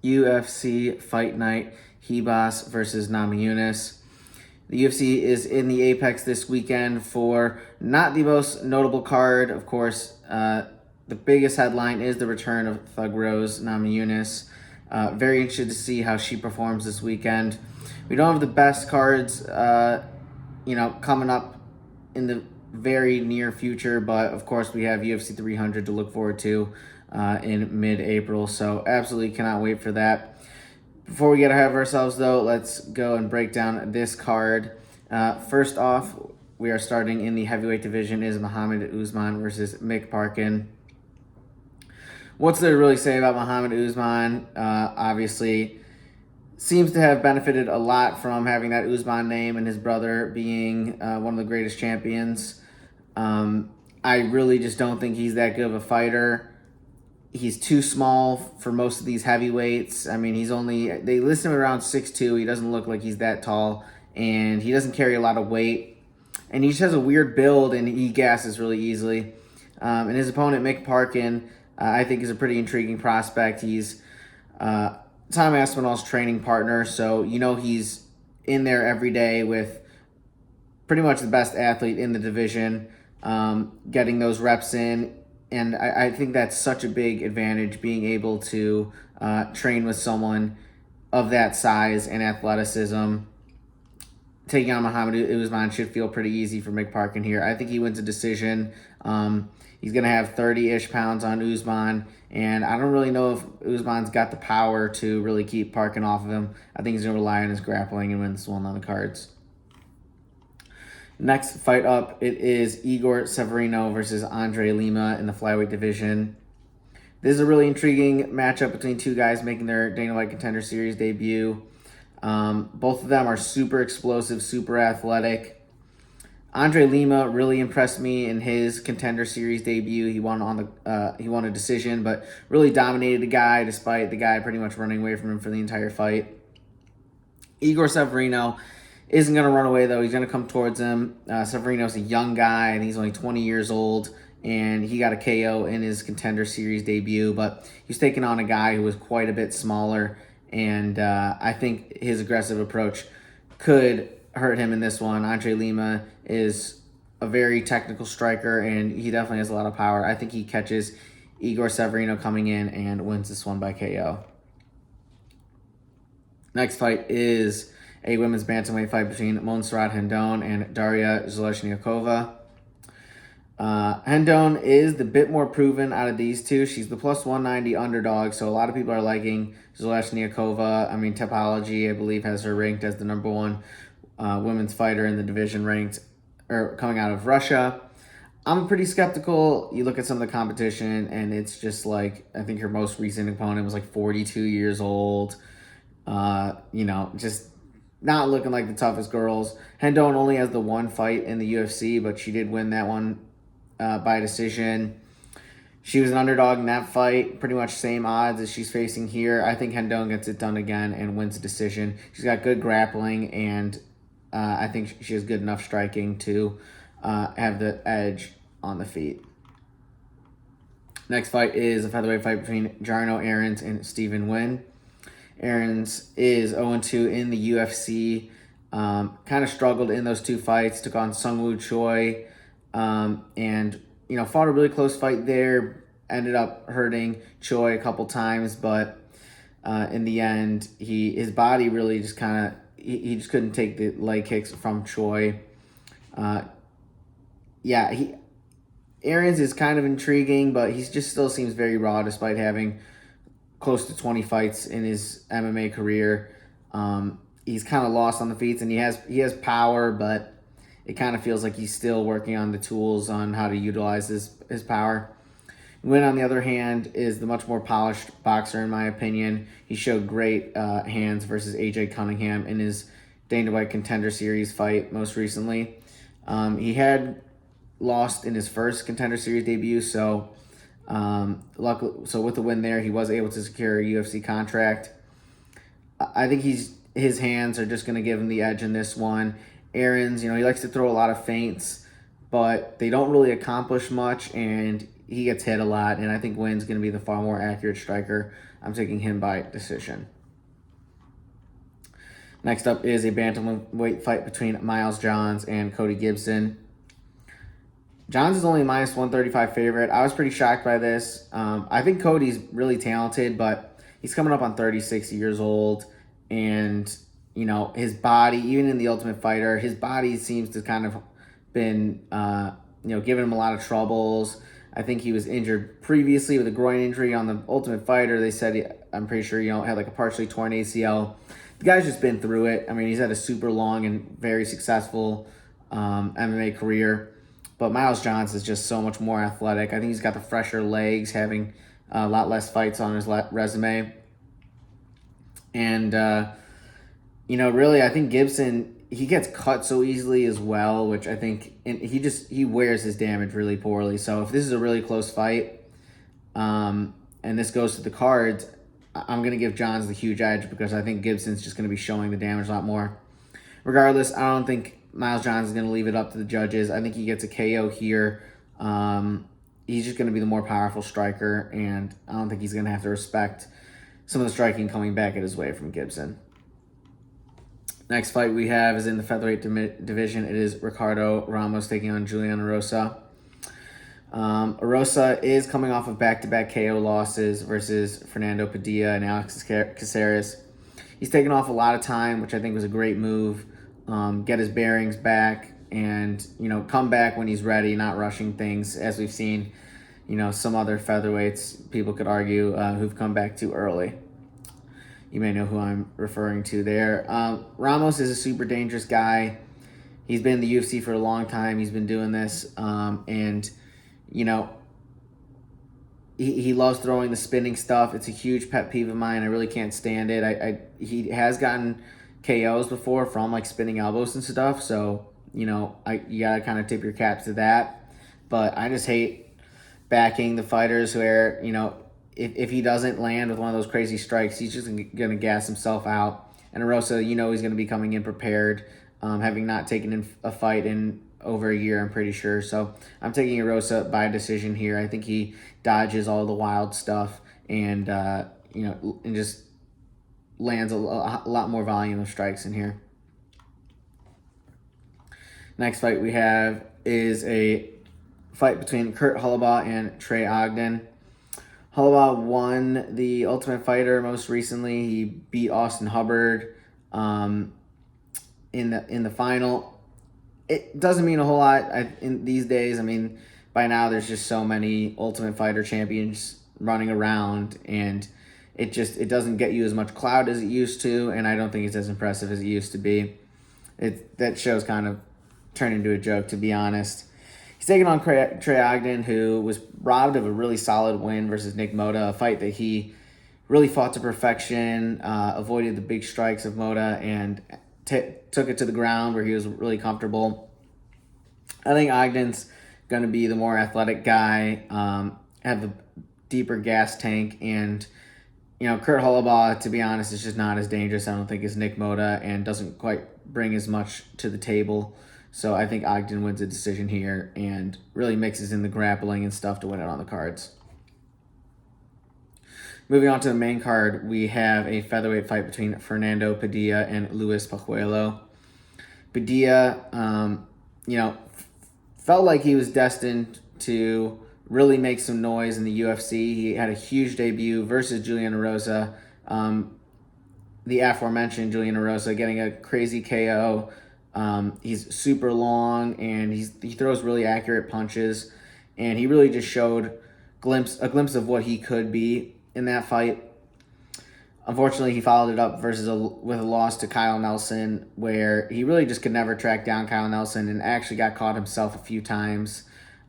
UFC Fight Night, Ribas versus Namajunas. The UFC is in the Apex this weekend for not the most notable card. Of course, the biggest headline is the return of Thug Rose Namajunas. Very interested to see how she performs this weekend. We don't have the best cards, coming up in the very near future, but of course we have UFC 300 to look forward to in mid-April, so absolutely cannot wait for that. Before we get ahead of ourselves, though, let's go and break down this card. First off, we are starting in the heavyweight division is Mohammed Usman versus Mick Parkin. What's there to really say about Mohammed Usman? Obviously, seems to have benefited a lot from having that Usman name and his brother being one of the greatest champions. I really just don't think he's that good of a fighter. He's too small for most of these heavyweights. I mean, they list him around 6'2". He doesn't look like he's that tall, and he doesn't carry a lot of weight. And he just has a weird build, and he gasses really easily. And his opponent, Mick Parkin, I think is a pretty intriguing prospect. He's Tom Aspinall's training partner, so he's in there every day with pretty much the best athlete in the division, getting those reps in. And I think that's such a big advantage, being able to train with someone of that size and athleticism. Taking on Mohammed Usman should feel pretty easy for Mick Parkin here. I think he wins a decision. He's going to have 30-ish pounds on Usman, and I don't really know if Usman's got the power to really keep Parkin off of him. I think he's going to rely on his grappling and win this one on the cards. Next fight up, it is Igor Severino versus Lima in the flyweight division. This is a really intriguing matchup between two guys making their Dana White Contender Series debut. Both of them are super explosive, super athletic. Lima really impressed me in his Contender Series debut. He won a decision, but really dominated the guy despite the guy pretty much running away from him for the entire fight. Igor Severino isn't going to run away, though. He's going to come towards him. Severino's a young guy, and he's only 20 years old, and he got a KO in his Contender Series debut, but he's taking on a guy who was quite a bit smaller, and I think his aggressive approach could hurt him in this one. Lima is a very technical striker, and he definitely has a lot of power. I think he catches Igor Severino coming in and wins this one by KO. Next fight is a women's bantamweight fight between Montserrat Rendon and Dariya Zheleznykova. Rendon is the bit more proven out of these two. She's the plus 190 underdog, so a lot of people are liking Zheleznykova. I mean, Topology, I believe, has her ranked as the number one women's fighter in the division, coming out of Russia. I'm pretty skeptical. You look at some of the competition, and it's just like, I think her most recent opponent was like 42 years old. Just not looking like the toughest girls. Rendon only has the one fight in the UFC, but she did win that one by decision. She was an underdog in that fight, pretty much same odds as she's facing here. I think Rendon gets it done again and wins a decision. She's got good grappling, and I think she has good enough striking to have the edge on the feet. Next fight is a featherweight fight between Jarno, Errens, and Nguyen. Errens is 0-2 in the UFC. Kind of struggled in those two fights. Took on Sungwoo Choi. And fought a really close fight there. Ended up hurting Choi a couple times. But in the end, his body really just kind of... He just couldn't take the leg kicks from Choi. Errens is kind of intriguing, but he just still seems very raw despite having close to 20 fights in his MMA career. He's kind of lost on the feet, and he has power, but it kind of feels like he's still working on the tools on how to utilize his power. Nguyen, on the other hand, is the much more polished boxer, in my opinion. He showed great hands versus AJ Cunningham in his Dana White Contender Series fight most recently. He had lost in his first Contender Series debut, so with the win there, he was able to secure a UFC contract. I think his hands are just going to give him the edge in this one. Errens, he likes to throw a lot of feints, but they don't really accomplish much, and he gets hit a lot, and I think Nguyen's going to be the far more accurate striker. I'm taking him by decision. Next up is a bantamweight fight between Miles Johns and Cody Gibson. Johns is only minus 135 favorite. I was pretty shocked by this. I think Cody's really talented, but he's coming up on 36 years old, and his body, even in the Ultimate Fighter, his body seems to kind of been giving him a lot of troubles. I think he was injured previously with a groin injury on the Ultimate Fighter. They said, I'm pretty sure, had like a partially torn ACL. The guy's just been through it. I mean, he's had a super long and very successful MMA career. But Miles Johns is just so much more athletic. I think he's got the fresher legs, having a lot less fights on his resume. And, really, I think Gibson, he gets cut so easily as well, which I think, and he wears his damage really poorly. So if this is a really close fight, and this goes to the cards, I'm going to give Johns the huge edge because I think Gibson's just going to be showing the damage a lot more. Regardless, I don't think Miles Johns is going to leave it up to the judges. I think he gets a KO here. He's just going to be the more powerful striker, and I don't think he's going to have to respect some of the striking coming back at his way from Gibson. Next fight we have is in the featherweight division. It is Ricardo Ramos taking on Julian Erosa. Erosa is coming off of back-to-back KO losses versus Fernando, Padilla, and Alex Caceres. He's taken off a lot of time, which I think was a great move. Get his bearings back and, come back when he's ready, not rushing things, as we've seen, some other featherweights, people could argue, who've come back too early. You may know who I'm referring to there. Ramos is a super dangerous guy. He's been in the UFC for a long time. He's been doing this, and he loves throwing the spinning stuff. It's a huge pet peeve of mine. I really can't stand it. He has gotten KOs before from like spinning elbows and stuff, so you gotta kind of tip your cap to that. But I just hate backing the fighters where if he doesn't land with one of those crazy strikes, he's just gonna gas himself out. And Erosa, he's gonna be coming in prepared, having not taken in a fight in over a year, I'm pretty sure. So I'm taking Erosa by decision here. I think he dodges all the wild stuff and and just lands a lot more volume of strikes in here. Next fight we have is a fight between Kurt Holobaugh and Trey Ogden. Holobaugh won the Ultimate Fighter most recently. He beat Austin Hubbard in the final. It doesn't mean a whole lot in these days. I mean, by now there's just so many Ultimate Fighter champions running around, and it doesn't get you as much clout as it used to, and I don't think it's as impressive as it used to be. That show's kind of turned into a joke, to be honest. He's taking on Trey Ogden, who was robbed of a really solid win versus Nick Moda, a fight that he really fought to perfection, avoided the big strikes of Moda, and took it to the ground where he was really comfortable. I think Ogden's going to be the more athletic guy, have the deeper gas tank, and Kurt Holobaugh, to be honest, is just not as dangerous, I don't think, as Nick Moda, and doesn't quite bring as much to the table. So I think Ogden wins a decision here and really mixes in the grappling and stuff to win it on the cards. Moving on to the main card, we have a featherweight fight between Fernando Padilla and Luis Pajuelo. Padilla, felt like he was destined to really make some noise in the UFC. He had a huge debut versus Julian Erosa, the aforementioned Julian Erosa, getting a crazy KO. He's super long, and he throws really accurate punches, and he really just showed a glimpse of what he could be in that fight. Unfortunately, he followed it up with a loss to Kyle Nelson, where he really just could never track down Kyle Nelson, and actually got caught himself a few times.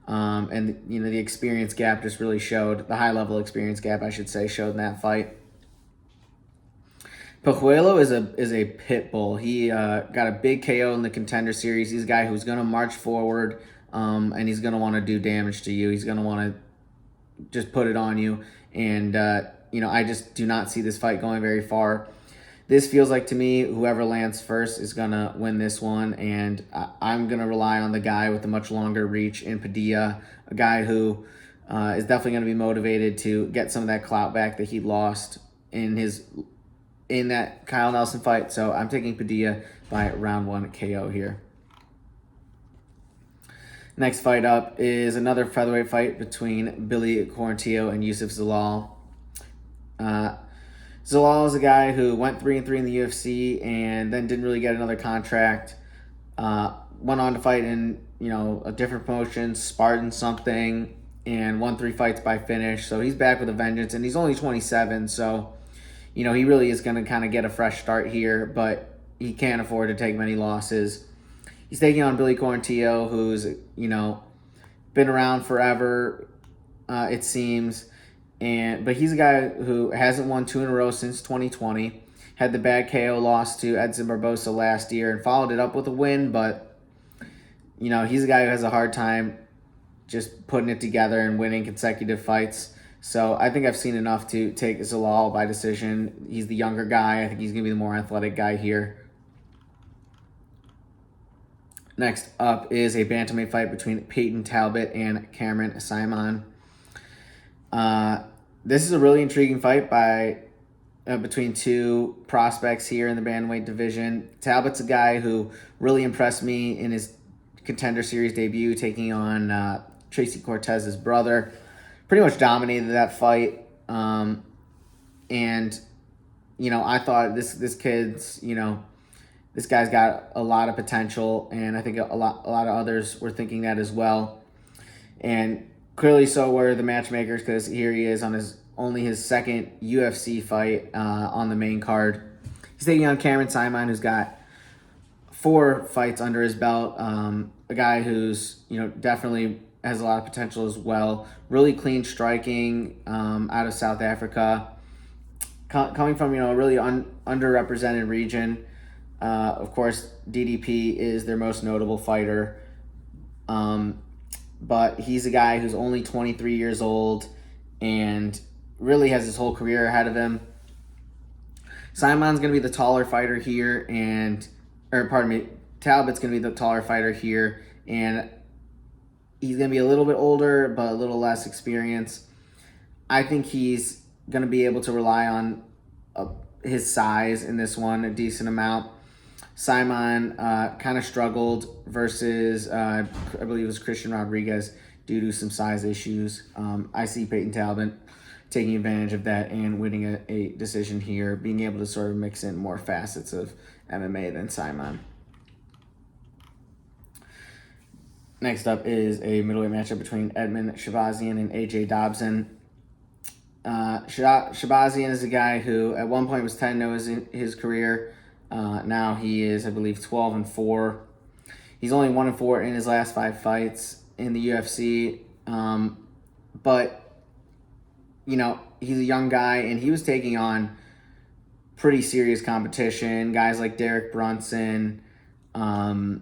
And the experience gap just really showed, the high level experience gap, I should say, showed in that fight. Pajuelo is a pit bull. He got a big KO in the Contender Series. He's a guy who's going to march forward, and he's going to want to do damage to you. He's going to want to just put it on you. And, I just do not see this fight going very far. This feels like, to me, whoever lands first is going to win this one, and I'm going to rely on the guy with the much longer reach in Padilla, a guy who is definitely going to be motivated to get some of that clout back that he lost in that Kyle Nelson fight. So I'm taking Padilla by round 1 KO here. Next fight up is another featherweight fight between Billy Quarantillo and Youssef Zalal. Zalal is a guy who went 3-3 in the UFC and then didn't really get another contract. Went on to fight in a different promotion, Spartan something, and won 3 fights by finish. So he's back with a vengeance, and he's only 27. So he really is going to kind of get a fresh start here, but he can't afford to take many losses. He's taking on Billy Quarantillo, who's been around forever, it seems. But he's a guy who hasn't won 2 in a row since 2020. Had the bad KO loss to Edson Barbosa last year and followed it up with a win. But, he's a guy who has a hard time just putting it together and winning consecutive fights. So I think I've seen enough to take Zalal by decision. He's the younger guy. I think he's going to be the more athletic guy here. Next up is a bantamweight fight between Payton Talbot and Cameron Simon. This is a really intriguing fight between 2 prospects here in the bantamweight division. Talbot's a guy who really impressed me in his Contender Series debut, taking on Tracy Cortez's brother. Pretty much dominated that fight. I thought this kid's, this guy's got a lot of potential, and I think a lot of others were thinking that as well. And clearly so were the matchmakers, because here he is on only his second UFC fight on the main card. He's taking on Cameron Simon, who's got 4 fights under his belt. A guy who's definitely has a lot of potential as well. Really clean striking out of South Africa, coming from a really underrepresented region. Of course, DDP is their most notable fighter. But he's a guy who's only 23 years old and really has his whole career ahead of him. Simon's going to be the taller fighter here, Talbot's going to be the taller fighter here, and he's going to be a little bit older, but a little less experienced. I think he's going to be able to rely on his size in this one a decent amount. Simon kind of struggled versus, I believe it was Christian Rodriguez, due to some size issues. I see Payton Talbot taking advantage of that and winning a decision here, being able to sort of mix in more facets of MMA than Simon. Next up is a middleweight matchup between Edmund Shabazian and AJ Dobson. Shabazian is a guy who at one point was 10-0 in his career. Now he is, I believe, 12-4. He's only 1-4 in his last 5 fights in the UFC. But he's a young guy, and he was taking on pretty serious competition. Guys like Derek Brunson. Who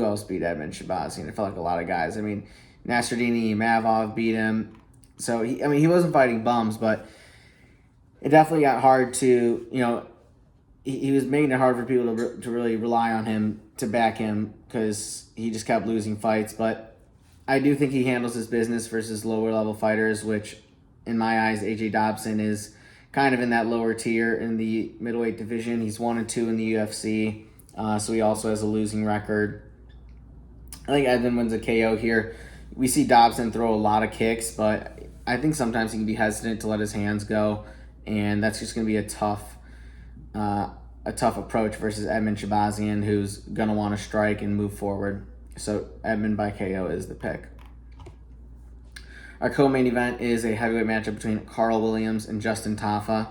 else beat Edmund Shabazian? It felt like a lot of guys. Nasruddin Mavov beat him. So he wasn't fighting bums, but it definitely got hard to, he was making it hard for people to really rely on him to back him, because he just kept losing fights. But I do think he handles his business versus lower level fighters, which in my eyes, AJ Dobson is kind of in that lower tier in the middleweight division. He's 1-2 in the UFC, so he also has a losing record. I think Edmund wins a KO here. We see Dobson throw a lot of kicks, but I think sometimes he can be hesitant to let his hands go, and that's just going to be a tough approach versus Edmund Shabazian, who's going to want to strike and move forward. So Edmund by KO is the pick. Our co-main event is a heavyweight matchup between Carl Williams and Justin Tafa.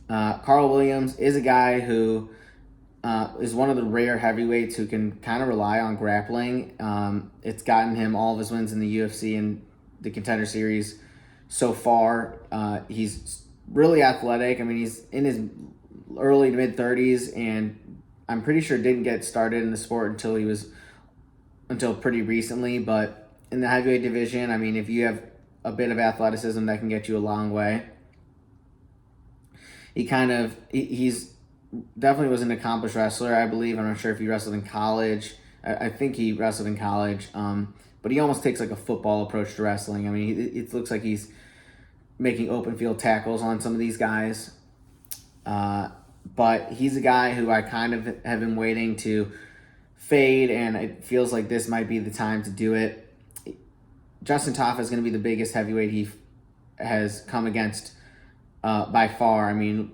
Carl Williams is a guy who is one of the rare heavyweights who can kind of rely on grappling. It's gotten him all of his wins in the UFC and the Contender Series so far. He's really athletic. He's in his early to mid-30s, and I'm pretty sure didn't get started in the sport until pretty recently. But in the heavyweight division, if you have a bit of athleticism, that can get you a long way. He's definitely was an accomplished wrestler, I believe. I'm not sure if he wrestled in college. I think he wrestled in college. but he almost takes like a football approach to wrestling. I mean, it looks like he's making open field tackles on some of these guys. But he's a guy who I kind of have been waiting to fade, and it feels like this might be the time to do it. Justin Tafa is going to be the biggest heavyweight he has come against by far. I mean,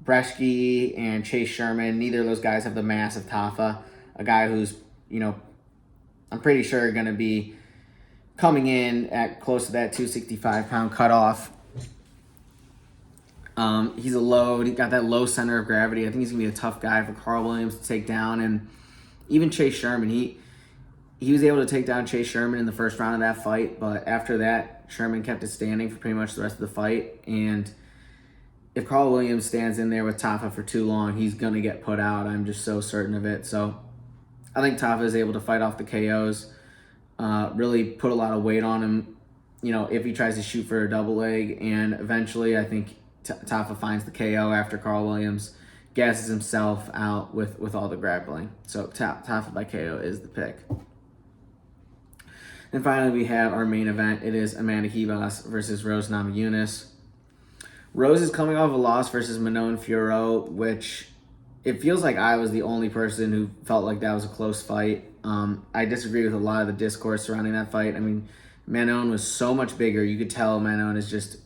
Breshke and Chase Sherman, neither of those guys have the mass of Tafa, a guy who's, I'm pretty sure going to be coming in at close to that 265-pound cutoff. He's a load. He got that low center of gravity. I think he's going to be a tough guy for Carl Williams to take down. And even Chase Sherman, he was able to take down Chase Sherman in the first round of that fight, but after that, Sherman kept it standing for pretty much the rest of the fight. And if Carl Williams stands in there with Tafa for too long, he's going to get put out. I'm just so certain of it. So I think Tafa is able to fight off the KOs, really put a lot of weight on him, if he tries to shoot for a double leg. And eventually, I think Tafa finds the KO after Carl Williams gasses himself out with all the grappling. So Tafa by KO is the pick. And finally, we have our main event. It is Amanda Ribas versus Rose Namajunas. Rose is coming off a loss versus Manon Fiorot, which it feels like I was the only person who felt like that was a close fight. I disagree with a lot of the discourse surrounding that fight. I mean, Manon was so much bigger. You could tell Manon is just...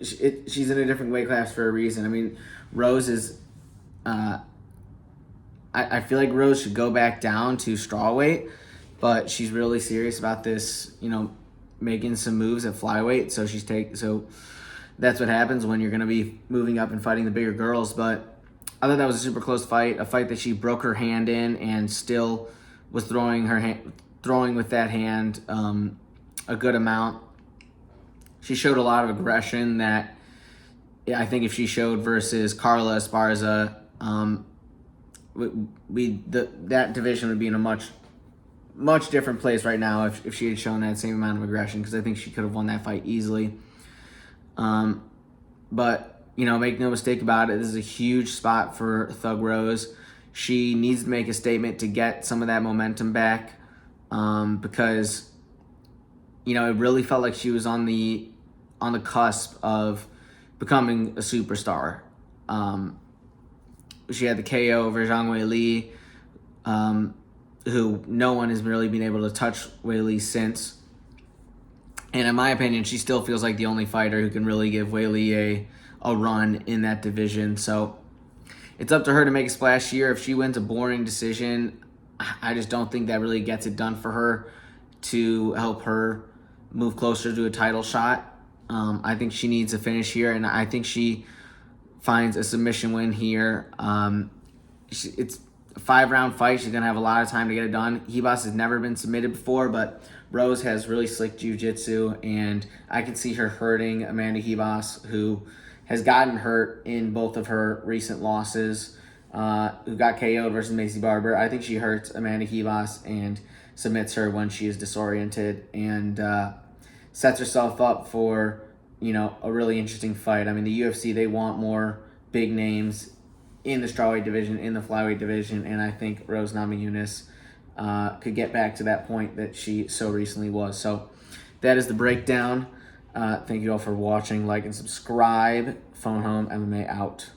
she's in a different weight class for a reason. I mean, Rose is... I feel like Rose should go back down to strawweight, but she's really serious about this, making some moves at flyweight. So that's what happens when you're going to be moving up and fighting the bigger girls. But I thought that was a super close fight, a fight that she broke her hand in and still was throwing with that hand a good amount. She showed a lot of aggression that I think if she showed versus Carla Esparza, that division would be in a much different place right now if she had shown that same amount of aggression, because I think she could have won that fight easily. But, make no mistake about it, this is a huge spot for Thug Rose. She needs to make a statement to get some of that momentum back, because, it really felt like she was on the cusp of becoming a superstar. She had the KO over Zhang Weili, who no one has really been able to touch Weili since. And in my opinion, she still feels like the only fighter who can really give Weili a run in that division. So it's up to her to make a splash here. If she wins a boring decision, I just don't think that really gets it done for her to help her move closer to a title shot. I think she needs a finish here, and I think she finds a submission win here. It's a 5-round fight. She's going to have a lot of time to get it done. Ribas has never been submitted before, but Rose has really slick jiu-jitsu, and I can see her hurting Amanda Ribas, who has gotten hurt in both of her recent losses, who got KO'd versus Macy Barber. I think she hurts Amanda Ribas and submits her when she is disoriented, and sets herself up for, a really interesting fight. I mean, the UFC, they want more big names in the strawweight division, in the flyweight division, and I think Rose Namajunas could get back to that point that she so recently was. So that is the breakdown. Thank you all for watching. Like and subscribe. Phone Home MMA out.